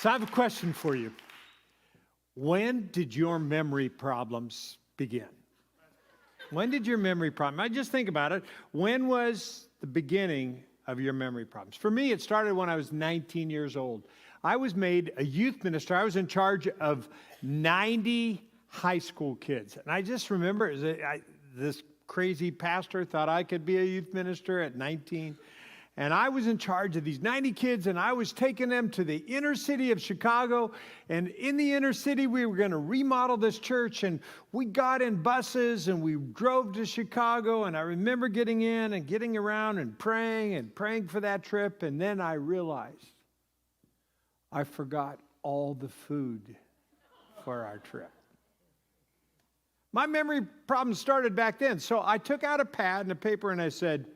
So I have a question for you. When did your memory problems begin? When did your memory problem? I just think about it. When was the beginning of your memory problems? For me, it started when I was 19 years old. I was made a youth minister. I was in charge of 90 high school kids. And I just remember this crazy pastor thought I could be a youth minister at 19. And I was in charge of these 90 kids, and I was taking them to the inner city of Chicago. And in the inner city, we were going to remodel this church. And we got in buses, and we drove to Chicago. And I remember getting in and getting around and praying for that trip. And then I realized I forgot all the food for our trip. My memory problem started back then. So I took out a pad and a paper, and I said,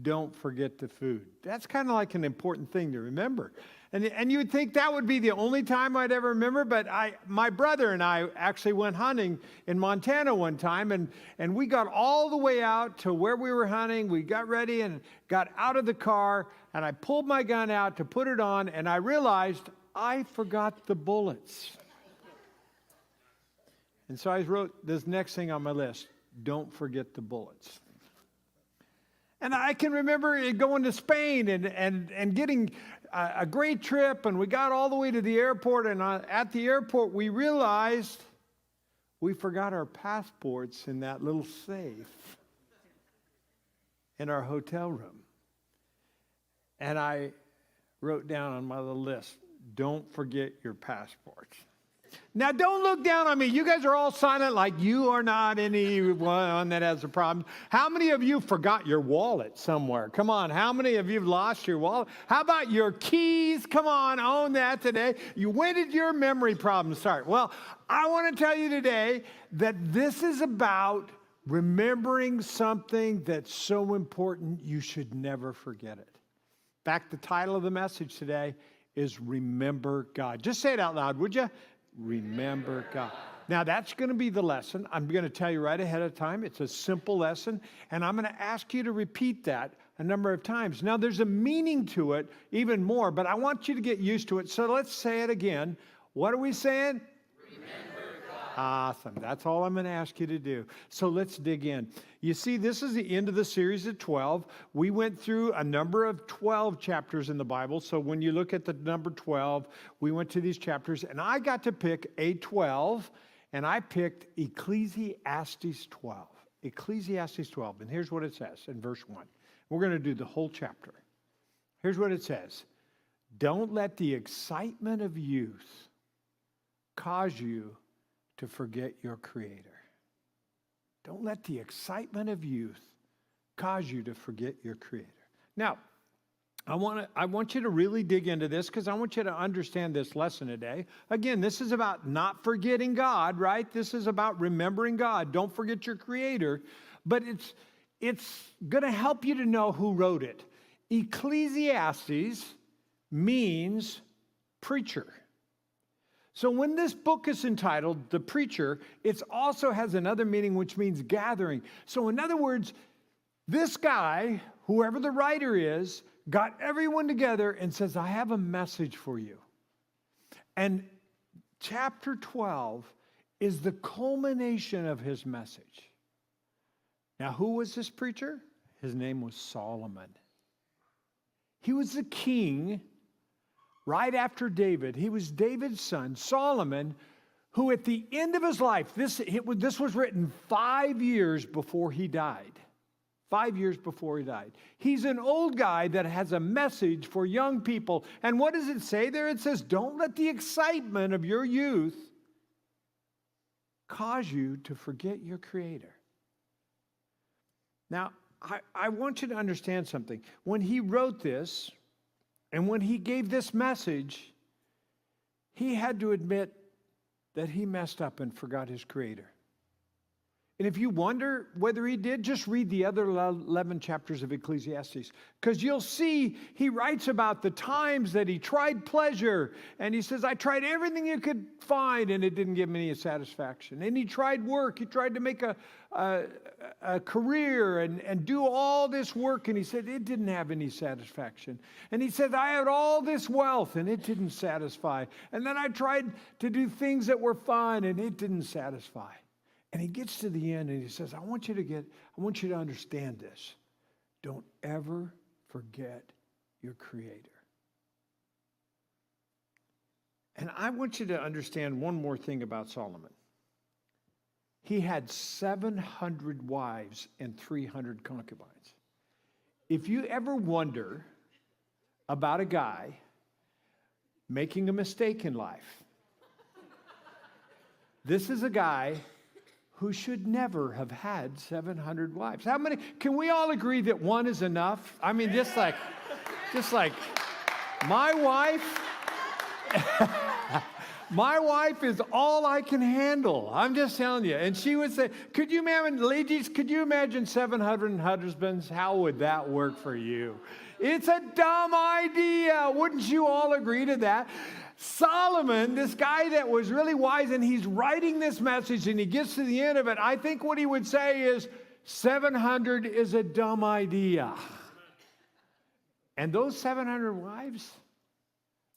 don't forget the food. That's kind of like an important thing to remember. And you would think that would be the only time I'd ever remember, but my brother and I actually went hunting in Montana one time, and we got all the way out to where we were hunting. We got ready and got out of the car, and I pulled my gun out to put it on, and I realized I forgot the bullets. And so I wrote this next thing on my list, don't forget the bullets. And I can remember going to Spain and getting a great trip, and we got all the way to the airport, and at the airport we realized we forgot our passports in that little safe in our hotel room. And I wrote down on my little list, don't forget your passports. Now, don't look down on me. You guys are all silent like you are not anyone that has a problem. How many of you forgot your wallet somewhere? Come on. How many of you have lost your wallet? How about your keys? Come on, own that today. When did your memory problem start? Well, I want to tell you today that this is about remembering something that's so important you should never forget it. In fact, the title of the message today is Remember God. Just say it out loud, would you? Remember God. Now, that's going to be the lesson. I'm going to tell you right ahead of time. It's a simple lesson, and I'm going to ask you to repeat that a number of times. Now, there's a meaning to it even more, but I want you to get used to it. So let's say it again. What are we saying? Remember God. Awesome. That's all I'm going to ask you to do. So let's dig in. You see, this is the end of the series of 12. We went through a number of 12 chapters in the Bible. So when you look at the number 12, we went to these chapters, and I got to pick a 12, and I picked Ecclesiastes 12. Ecclesiastes 12. And here's what it says in verse 1. We're going to do the whole chapter. Here's what it says. Don't let the excitement of youth cause you to forget your Creator. Don't let the excitement of youth cause you to forget your Creator. Now, I want you to really dig into this because I want you to understand this lesson today. Again, this is about not forgetting God, right? This is about remembering God. Don't forget your Creator. But it's going to help you to know who wrote it. Ecclesiastes means preacher. So when this book is entitled The Preacher, it also has another meaning which means gathering. So in other words, this guy, whoever the writer is, got everyone together and says, I have a message for you. And chapter 12 is the culmination of his message. Now, who was this preacher? His name was Solomon. He was the king right after David. He was David's son, Solomon, who at the end of his life, this was written 5 years before he died. 5 years before he died. He's an old guy that has a message for young people. And what does it say there? It says, don't let the excitement of your youth cause you to forget your Creator. Now, I want you to understand something. When he wrote this, and when he gave this message, he had to admit that he messed up and forgot his Creator. And if you wonder whether he did, just read the other 11 chapters of Ecclesiastes. Because you'll see he writes about the times that he tried pleasure. And he says, I tried everything you could find and it didn't give me any satisfaction. And he tried work. He tried to make a a career and do all this work. And he said, it didn't have any satisfaction. And he said, I had all this wealth and it didn't satisfy. And then I tried to do things that were fun and it didn't satisfy. And he gets to the end and he says, I want you to understand this. Don't ever forget your Creator. And I want you to understand one more thing about Solomon. He had 700 wives and 300 concubines. If you ever wonder about a guy making a mistake in life, this is a guy who should never have had 700 wives. How many? Can we all agree that one is enough? I mean, just like my wife. My wife is all I can handle. I'm just telling you. And she would say, could you imagine 700 husbands? How would that work for you? It's a dumb idea. Wouldn't you all agree to that? Solomon, this guy that was really wise, and he's writing this message and he gets to the end of it. I think what he would say is 700 is a dumb idea. And those 700 wives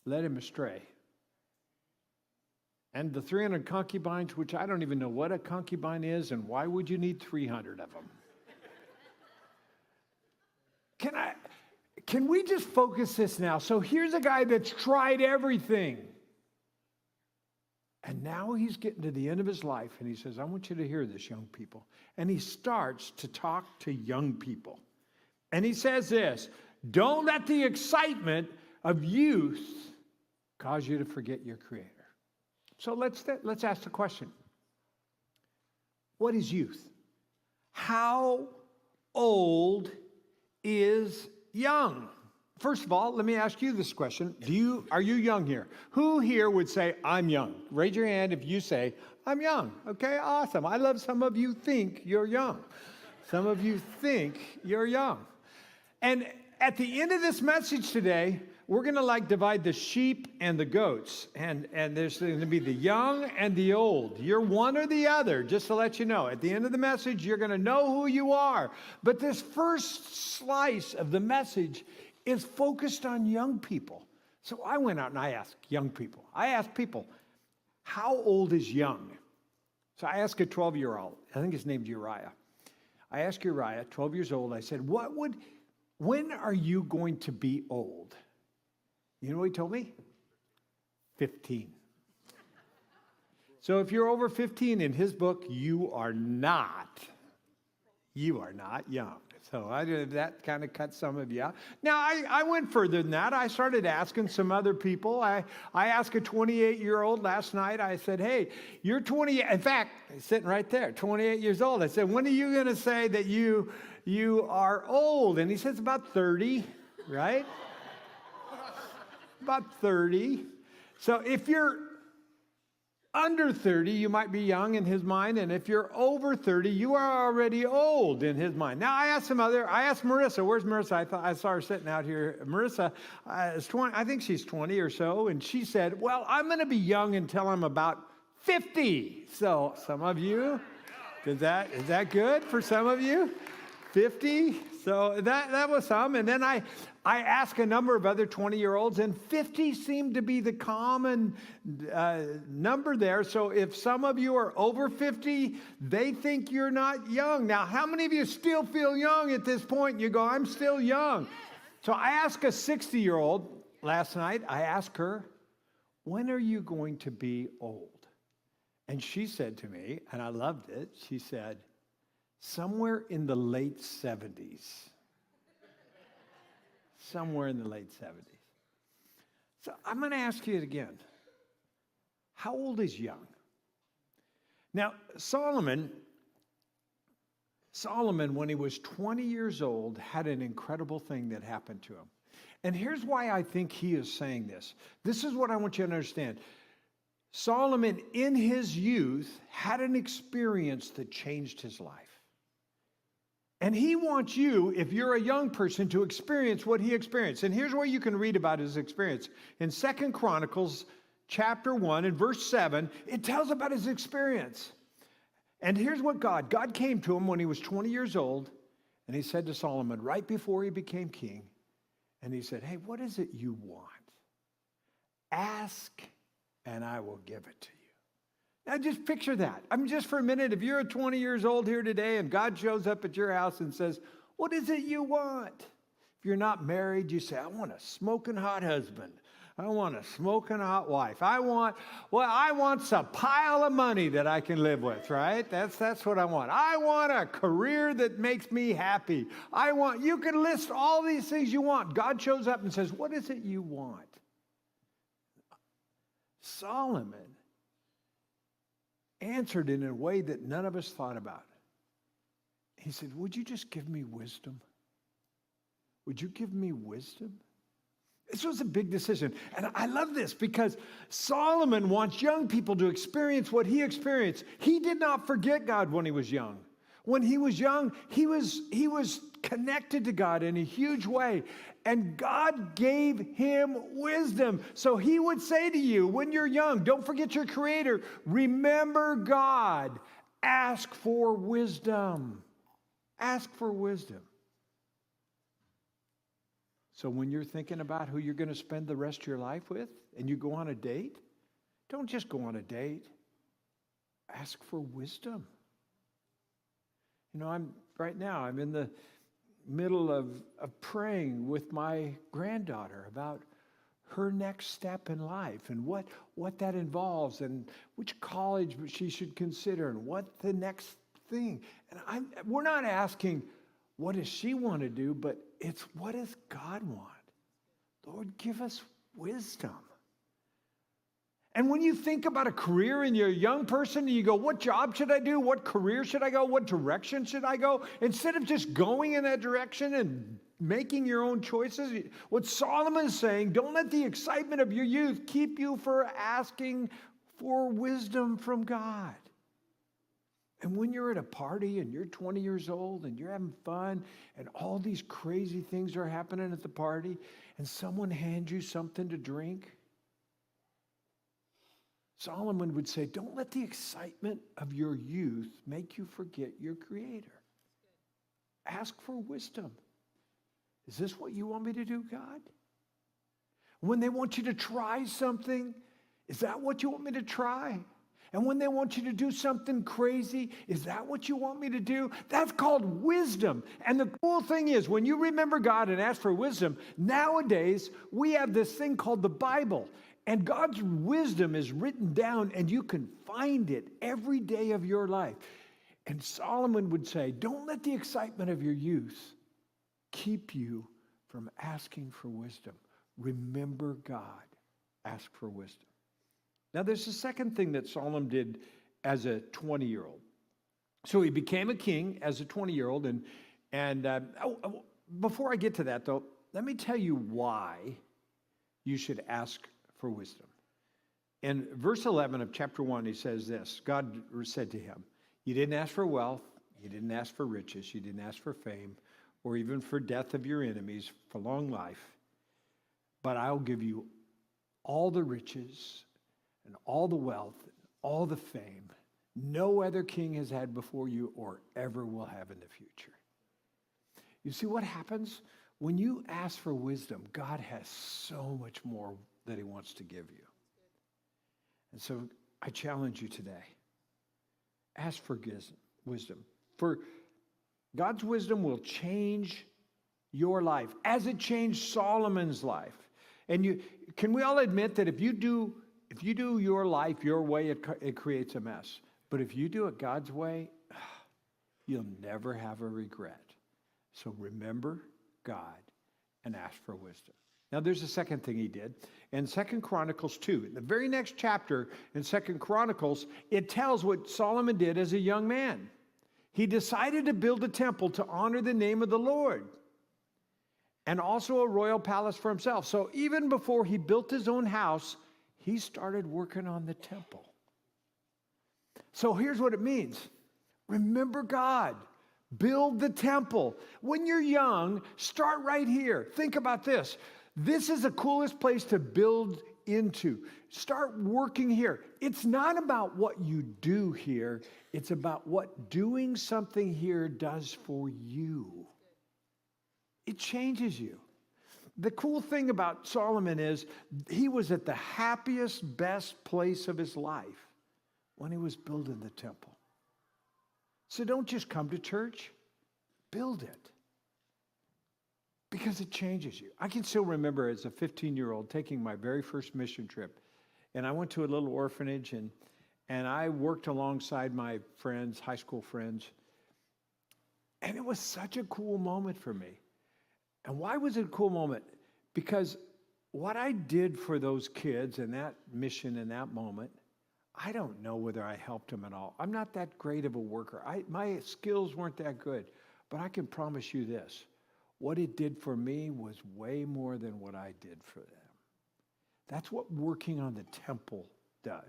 led him astray. And the 300 concubines, which I don't even know what a concubine is, and why would you need 300 of them? Can we just focus this now? So here's a guy that's tried everything. And now he's getting to the end of his life, and he says, I want you to hear this, young people. And he starts to talk to young people. And he says this, don't let the excitement of youth cause you to forget your Creator. So let's ask the question. What is youth? How old is young? First of all, let me ask you this question. Are you young here? Who here would say, I'm young? Raise your hand if you say, I'm young. Okay, awesome. I love some of you think you're young. Some of you think you're young. And at the end of this message today, we're going to divide the sheep and the goats. And there's going to be the young and the old. You're one or the other, just to let you know. At the end of the message, you're going to know who you are. But this first slice of the message is focused on young people. So I went out and I asked young people. I asked people, how old is young? So I asked a 12-year-old. I think his name's Uriah. I asked Uriah, 12 years old, I said, when are you going to be old? You know what he told me? 15. So if you're over 15 in his book, you are not young. So that kind of cut some of you out. Now, I went further than that. I started asking some other people. I asked a 28-year-old last night. I said, hey, you're 28. In fact, he's sitting right there, 28 years old. I said, when are you going to say that you are old? And he says, about 30, right? About 30. So if you're under 30, you might be young in his mind. And if you're over 30, you are already old in his mind. Now, I asked Marissa. Where's Marissa? I saw her sitting out here. Marissa is 20. I think she's 20 or so. And she said, well, I'm going to be young until I'm about 50. So some of you, is that good for some of you? 50? So that was some. And then I asked a number of other 20-year-olds, and 50 seemed to be the common number there. So if some of you are over 50, they think you're not young. Now, how many of you still feel young at this point? You go, I'm still young. So I asked a 60-year-old last night, I asked her, when are you going to be old? And she said to me, and I loved it, she said, somewhere in the late 70s. Somewhere in the late 70s. So I'm going to ask you it again. How old is young? Now, Solomon, when he was 20 years old, had an incredible thing that happened to him. And here's why I think he is saying this. This is what I want you to understand. Solomon, in his youth, had an experience that changed his life. And he wants you, if you're a young person, to experience what he experienced. And here's where you can read about his experience. In 2 Chronicles chapter 1 and verse 7, it tells about his experience. And here's what God came to him when he was 20 years old, and he said to Solomon, right before he became king, and he said, hey, what is it you want? Ask, and I will give it to you. Now just picture that. I mean, just for a minute, if you're 20 years old here today and God shows up at your house and says, what is it you want? If you're not married, you say, I want a smoking hot husband. I want a smoking hot wife. I want some pile of money that I can live with, right? That's what I want. I want a career that makes me happy. You can list all these things you want. God shows up and says, what is it you want? Solomon answered in a way that none of us thought about. He said, would you just give me wisdom? Would you give me wisdom? This was a big decision. And I love this because Solomon wants young people to experience what he experienced. He did not forget God when he was young. When he was young, he was connected to God in a huge way. And God gave him wisdom. So he would say to you, when you're young, don't forget your Creator. Remember God. Ask for wisdom. Ask for wisdom. So when you're thinking about who you're going to spend the rest of your life with and you go on a date, don't just go on a date. Ask for wisdom. You know, I'm in the middle of praying with my granddaughter about her next step in life and what that involves and which college she should consider and what the next thing. And we're not asking, what does she want to do? But it's, what does God want? Lord, give us wisdom. And when you think about a career and you're a young person and you go, what job should I do? What career should I go? What direction should I go? Instead of just going in that direction and making your own choices, what Solomon is saying, don't let the excitement of your youth keep you from asking for wisdom from God. And when you're at a party and you're 20 years old and you're having fun and all these crazy things are happening at the party and someone hands you something to drink, Solomon would say, don't let the excitement of your youth make you forget your Creator. Ask for wisdom. Is this what you want me to do, God? When they want you to try something, is that what you want me to try? And when they want you to do something crazy, is that what you want me to do? That's called wisdom. And the cool thing is, when you remember God and ask for wisdom, nowadays we have this thing called the Bible. And God's wisdom is written down, and you can find it every day of your life. And Solomon would say, don't let the excitement of your youth keep you from asking for wisdom. Remember God. Ask for wisdom. Now, there's a second thing that Solomon did as a 20-year-old. So he became a king as a 20-year-old. And before I get to that, though, let me tell you why you should ask for wisdom. In verse 11 of chapter 1, he says this. God said to him, you didn't ask for wealth, you didn't ask for riches, you didn't ask for fame, or even for death of your enemies, for long life, but I'll give you all the riches and all the wealth, and all the fame no other king has had before you or ever will have in the future. You see what happens? When you ask for wisdom, God has so much more that he wants to give you. And so I challenge you today. Ask for wisdom. For God's wisdom will change your life as it changed Solomon's life. And can we all admit that if you do your life your way, it creates a mess. But if you do it God's way, you'll never have a regret. So remember God and ask for wisdom. Now there's a second thing he did. In 2 Chronicles 2, in the very next chapter in 2 Chronicles, it tells what Solomon did as a young man. He decided to build a temple to honor the name of the Lord, and also a royal palace for himself. So even before he built his own house, he started working on the temple. So here's what it means. Remember God. Build the temple. When you're young, start right here. Think about this. This is the coolest place to build into. Start working here. It's not about what you do here. It's about what doing something here does for you. It changes you. The cool thing about Solomon is he was at the happiest, best place of his life when he was building the temple. So don't just come to church, build it. Because it changes you. I can still remember as a 15-year-old taking my very first mission trip. And I went to a little orphanage and I worked alongside my friends, high school friends. And it was such a cool moment for me. And why was it a cool moment? Because what I did for those kids in that mission in that moment, I don't know whether I helped them at all. I'm not that great of a worker. My skills weren't that good. But I can promise you this. What it did for me was way more than what I did for them. That's what working on the temple does.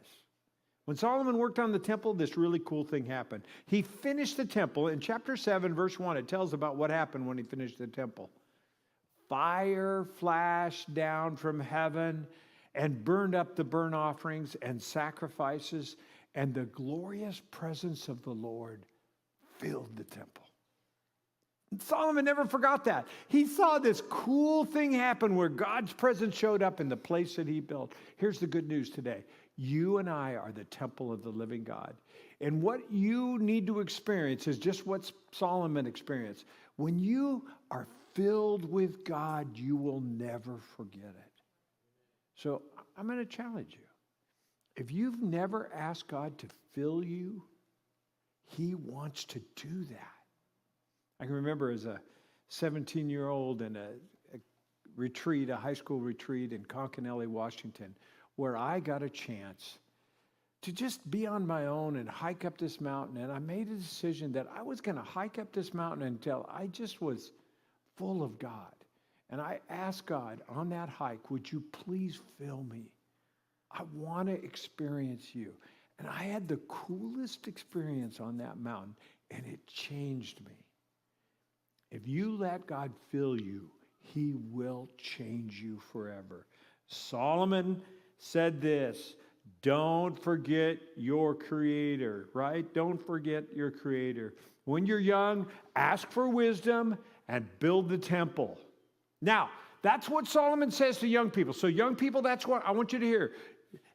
When Solomon worked on the temple, this really cool thing happened. He finished the temple. In chapter 7, verse 1, it tells about what happened when he finished the temple. Fire flashed down from heaven and burned up the burnt offerings and sacrifices, and the glorious presence of the Lord filled the temple. Solomon never forgot that. He saw this cool thing happen where God's presence showed up in the place that he built. Here's the good news today. You and I are the temple of the living God. And what you need to experience is just what Solomon experienced. When you are filled with God, you will never forget it. So I'm going to challenge you. If you've never asked God to fill you, he wants to do that. I can remember as a 17-year-old in a retreat, a high school retreat in Conconelly, Washington, where I got a chance to just be on my own and hike up this mountain. And I made a decision that I was going to hike up this mountain until I just was full of God. And I asked God on that hike, would you please fill me? I want to experience you. And I had the coolest experience on that mountain, and it changed me. If you let God fill you, he will change you forever. Solomon said this, don't forget your Creator, right? Don't forget your Creator. When you're young, ask for wisdom and build the temple. Now, that's what Solomon says to young people. So young people, that's what I want you to hear.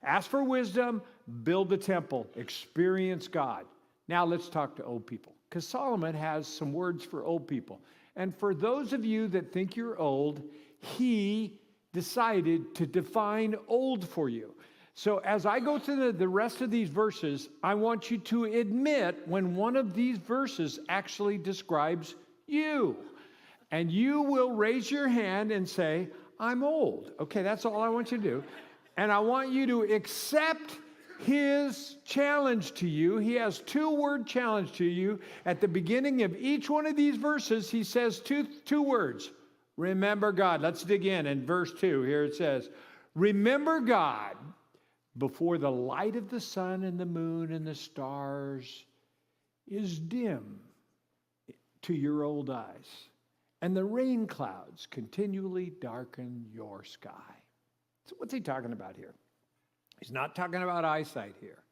Ask for wisdom, build the temple, experience God. Now let's talk to old people, because Solomon has some words for old people. And for those of you that think you're old, he decided to define old for you. So as I go through the rest of these verses, I want you to admit when one of these verses actually describes you. And you will raise your hand and say, I'm old. Okay, that's all I want you to do. And I want you to accept his challenge to you. He has two-word challenge to you. At the beginning of each one of these verses, he says two words. Remember God. Let's dig in verse 2. Here it says, remember God before the light of the sun and the moon and the stars is dim to your old eyes, and the rain clouds continually darken your sky. So what's he talking about here? He's not talking about eyesight here.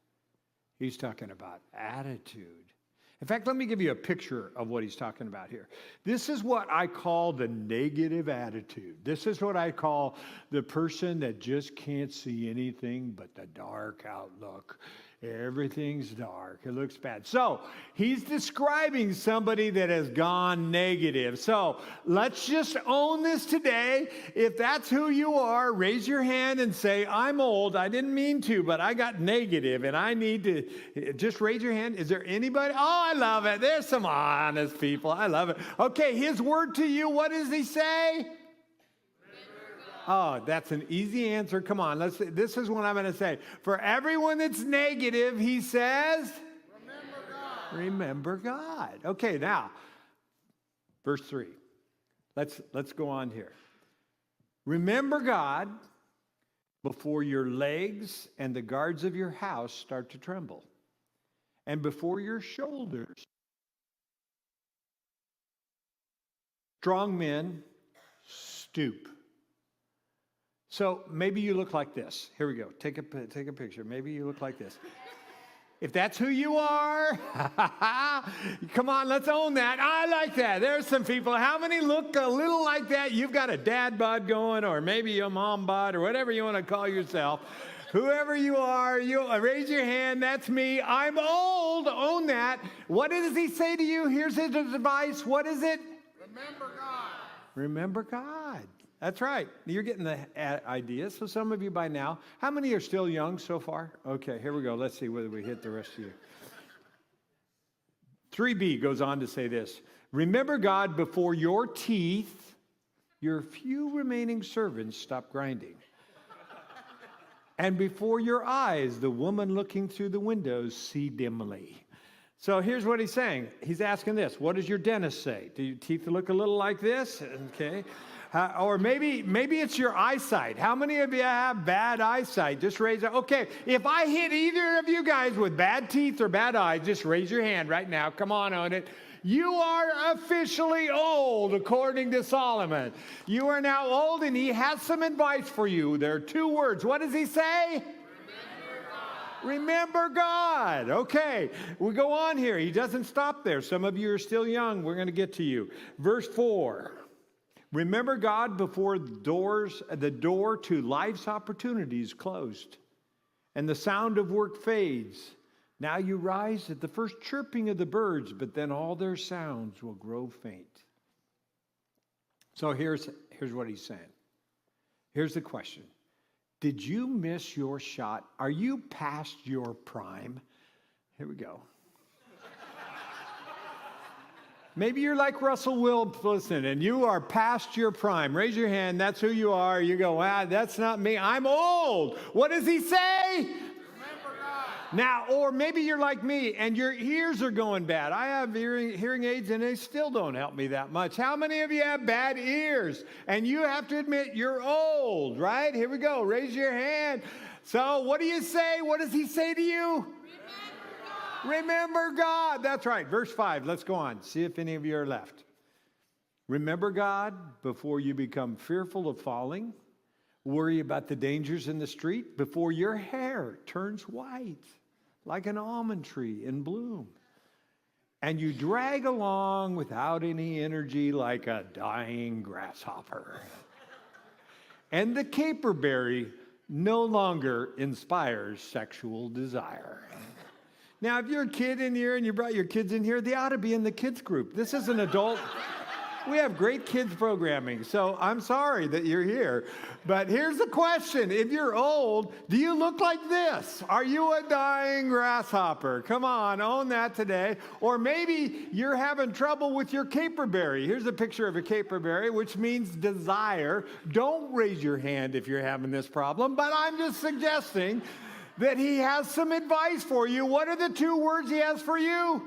He's talking about attitude. In fact, let me give you a picture of what he's talking about here. This is what I call the negative attitude. This is what I call the person that just can't see anything but the dark outlook. Everything's dark. It looks bad. So he's describing somebody that has gone negative. So let's just own this today. If that's who you are, raise your hand and say, I'm old. I didn't mean to, but I got negative and I need to. Just raise your hand. Is there anybody? Oh, I love it. There's some honest people. I love it. Okay, his word to you, what does he say? Oh, that's an easy answer. Come on, this is what I'm going to say. For everyone that's negative, he says, remember God. Remember God. Okay, now, verse 3. Let's go on here. Remember God before your legs and the guards of your house start to tremble, and before your shoulders, strong men stoop. So maybe you look like this. Here we go. Take a picture. Maybe you look like this. If that's who you are, come on, let's own that. I like that. There's some people. How many look a little like that? You've got a dad bod going, or maybe a mom bod, or whatever you want to call yourself. Whoever you are, you raise your hand. That's me. I'm old. Own that. What does he say to you? Here's his advice. What is it? Remember God. Remember God. That's right. You're getting the idea. So some of you by now, how many are still young so far? Okay, here we go. Let's see whether we hit the rest of you. 3B goes on to say this. Remember God before your teeth, your few remaining servants, stop grinding. And before your eyes, the woman looking through the windows see dimly. So here's what he's saying. He's asking this. What does your dentist say? Do your teeth look a little like this? Okay. Or maybe it's your eyesight. How many of you have bad eyesight? Just raise it. Okay, if I hit either of you guys with bad teeth or bad eyes, just raise your hand right now. Come on it. You are officially old, according to Solomon. You are now old, and he has some advice for you. There are 2 words. What does he say? Remember God. Okay, we go on here. He doesn't stop there. Some of you are still young. We're going to get to you. Verse 4. Remember God before the door to life's opportunities closed, and the sound of work fades. Now you rise at the first chirping of the birds, but then all their sounds will grow faint. So here's what he's saying. Here's the question. Did you miss your shot? Are you past your prime? Here we go. Maybe you're like Russell Wilson and you are past your prime. Raise your hand. That's who you are. You go, that's not me. I'm old. What does he say? Remember God. Now, or maybe you're like me and your ears are going bad. I have hearing aids and they still don't help me that much. How many of you have bad ears? And you have to admit you're old, right? Here we go. Raise your hand. So what do you say? What does he say to you? Remember God. That's right. Verse 5. Let's go on. See if any of you are left. Remember God before you become fearful of falling. Worry about the dangers in the street before your hair turns white like an almond tree in bloom. And you drag along without any energy like a dying grasshopper. And the caperberry no longer inspires sexual desire. Now, if you're a kid in here and you brought your kids in here, they ought to be in the kids group. This is an adult. We have great kids programming, so I'm sorry that you're here. But here's the question. If you're old, do you look like this? Are you a dying grasshopper? Come on, own that today. Or maybe you're having trouble with your caperberry. Here's a picture of a caperberry, which means desire. Don't raise your hand if you're having this problem, but I'm just suggesting that he has some advice for you. What are the 2 words he has for you?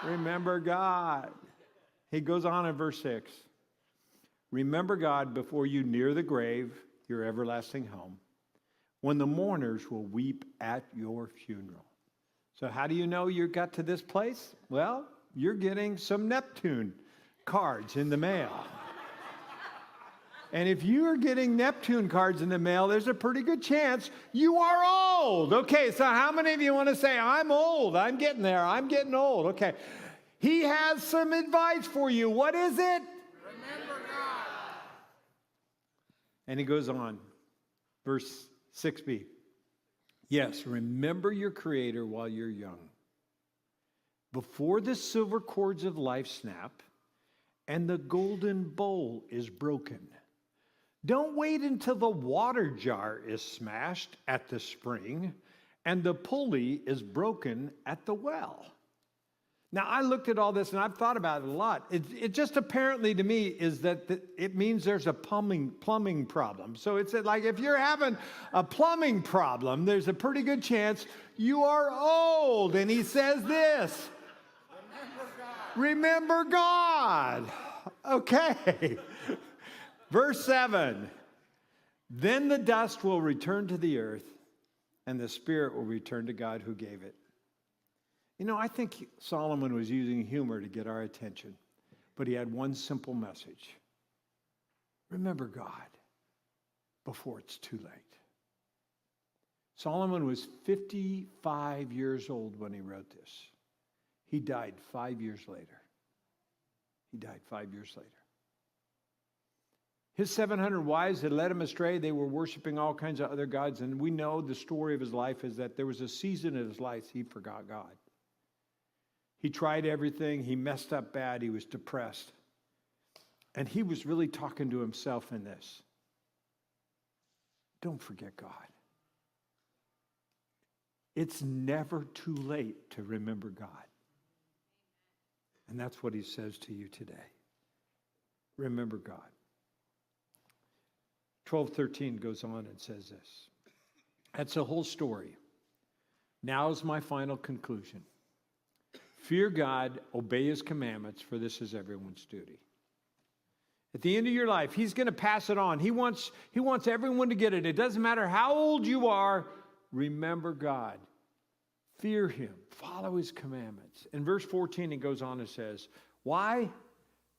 Remember God. He goes on in verse 6. Remember God before you near the grave, your everlasting home, when the mourners will weep at your funeral. So how do you know you got to this place? Well, you're getting some Neptune cards in the mail. And if you are getting Neptune cards in the mail, there's a pretty good chance you are old. Okay, so how many of you want to say, I'm old, I'm getting there, I'm getting old? Okay, he has some advice for you. What is it? Remember God. And he goes on, verse 6b. Yes, remember your Creator while you're young. Before the silver cords of life snap and the golden bowl is broken. Don't wait until the water jar is smashed at the spring and the pulley is broken at the well. Now, I looked at all this and I've thought about it a lot. It just apparently to me is that it means there's a plumbing problem. So it's like if you're having a plumbing problem, there's a pretty good chance you are old. And he says this, Remember God. Okay. Verse 7, then the dust will return to the earth, and the spirit will return to God who gave it. You know, I think Solomon was using humor to get our attention, but he had one simple message. Remember God. before it's too late. Solomon was 55 years old when he wrote this. He died 5 years later. He died 5 years later. His 700 wives had led him astray. They were worshiping all kinds of other gods. And we know the story of his life is that there was a season in his life he forgot God. He tried everything. He messed up bad. He was depressed. And he was really talking to himself in this. Don't forget God. It's never too late to remember God. And that's what he says to you today. Remember God. 12:13 goes on and says this. That's the whole story. Now's my final conclusion. Fear God, obey his commandments, for this is everyone's duty. At the end of your life, he's going to pass it on. He wants everyone to get it. It doesn't matter how old you are, remember God. Fear him. Follow his commandments. In verse 14, it goes on and says, why?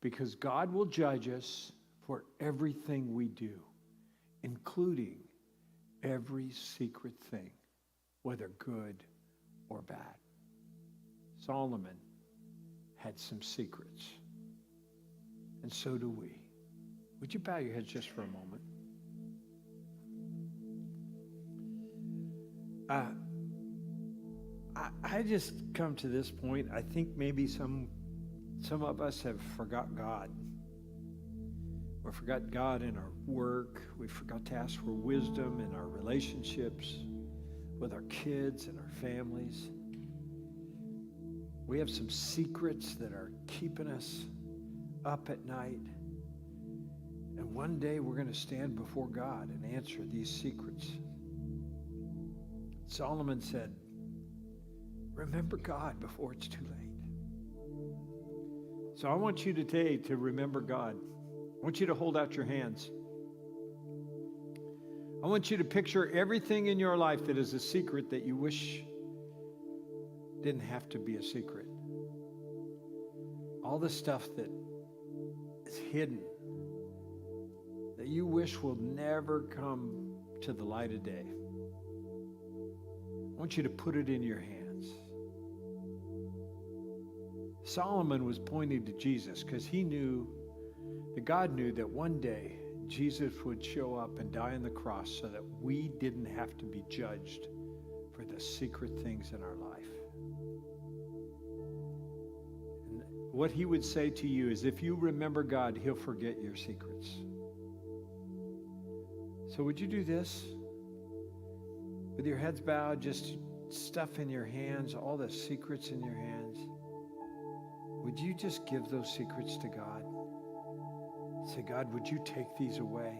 Because God will judge us for everything we do, including every secret thing, whether good or bad. Solomon had some secrets, and so do we. Would you bow your heads just for a moment? I just come to this point. I think maybe some of us have forgot God. We forgot God in our work. We forgot to ask for wisdom in our relationships with our kids and our families. We have some secrets that are keeping us up at night. And one day we're going to stand before God and answer these secrets. Solomon said, remember God before it's too late. So I want you today to remember God. I want you to hold out your hands. I want you to picture everything in your life that is a secret that you wish didn't have to be a secret. All the stuff that is hidden, that you wish will never come to the light of day. I want you to put it in your hands. Solomon was pointing to Jesus because he knew that God knew that one day Jesus would show up and die on the cross so that we didn't have to be judged for the secret things in our life. And what he would say to you is, if you remember God, he'll forget your secrets. So would you do this? With your heads bowed, just stuff in your hands, all the secrets in your hands. Would you just give those secrets to God? Say, God, would you take these away?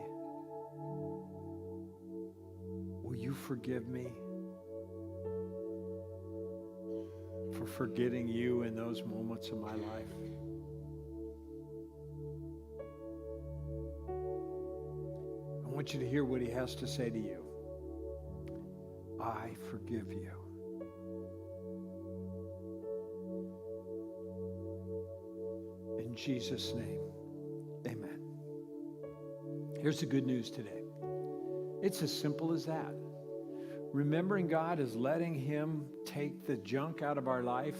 Will you forgive me for forgetting you in those moments of my life? I want you to hear what he has to say to you. I forgive you. In Jesus' name, amen. Here's the good news today. It's as simple as that. Remembering God is letting him take the junk out of our life.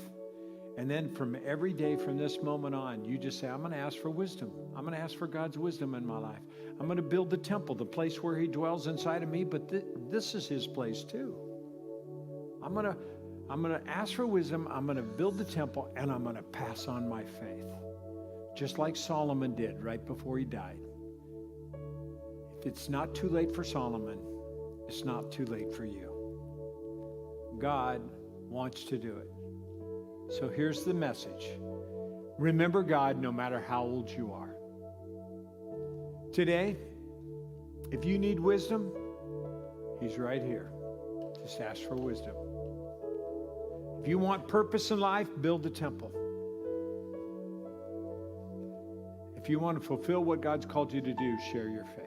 And then from every day from this moment on, you just say, I'm going to ask for wisdom. I'm going to ask for God's wisdom in my life. I'm going to build the temple, the place where he dwells inside of me, but this is his place too. I'm going to ask for wisdom. I'm going to build the temple, and I'm going to pass on my faith. Just like Solomon did right before he died. If it's not too late for Solomon, it's not too late for you. God wants to do it. So here's the message. Remember God no matter how old you are. Today, if you need wisdom, he's right here. Just ask for wisdom. If you want purpose in life, build the temple. If you want to fulfill what God's called you to do, share your faith.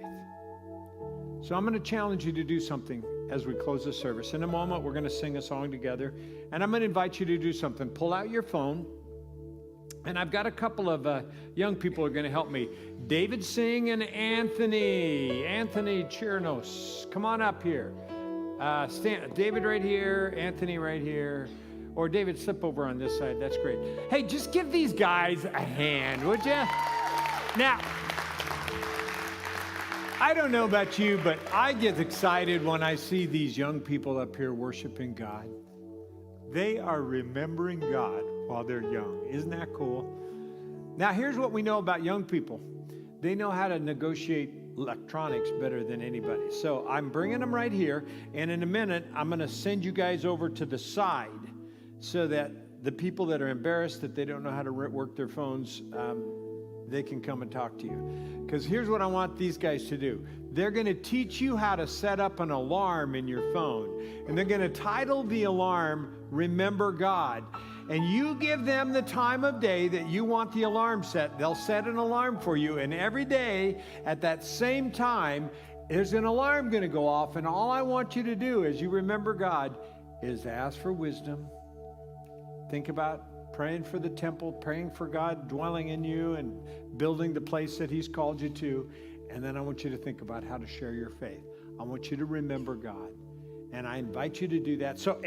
So I'm going to challenge you to do something as we close the service. In a moment, we're going to sing a song together, and I'm going to invite you to do something. Pull out your phone, And I've got a couple of young people who are going to help me. David Singh and Anthony Chirinos. Come on up here. David right here, Anthony right here. Or David, slip over on this side. That's great. Hey, just give these guys a hand, would you? Now, I don't know about you, but I get excited when I see these young people up here worshiping God. They are remembering God while they're young. Isn't that cool? Now, here's what we know about young people. They know how to negotiate electronics better than anybody. So I'm bringing them right here, and in a minute, I'm going to send you guys over to the side so that the people that are embarrassed that they don't know how to work their phones, they can come and talk to you. Because here's what I want these guys to do. They're going to teach you how to set up an alarm in your phone. And they're going to title the alarm, Remember God. And you give them the time of day that you want the alarm set. They'll set an alarm for you. And every day at that same time, there's an alarm going to go off. And all I want you to do as you remember God is ask for wisdom. Think about praying for the temple, praying for God dwelling in you and building the place that He's called you to. And then I want you to think about how to share your faith. I want you to remember God. And I invite you to do that. So,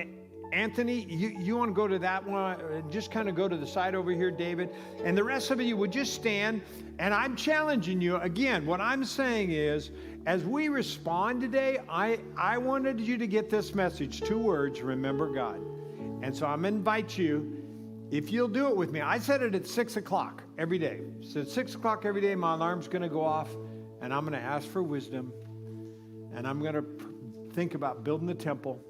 Anthony, you want to go to that one? Just kind of go to the side over here, David. And the rest of you would just stand. And I'm challenging you. Again, what I'm saying is, as we respond today, I wanted you to get this message. 2 words, remember God. And so I'm going to invite you, if you'll do it with me. I set it at 6 o'clock every day. So at 6 o'clock every day, my alarm's going to go off, and I'm going to ask for wisdom, and I'm going to think about building the temple,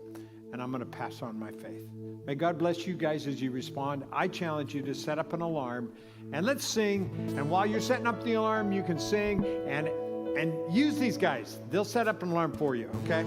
and I'm going to pass on my faith. May God bless you guys as you respond. I challenge you to set up an alarm, and let's sing. And while you're setting up the alarm, you can sing and use these guys. They'll set up an alarm for you, okay?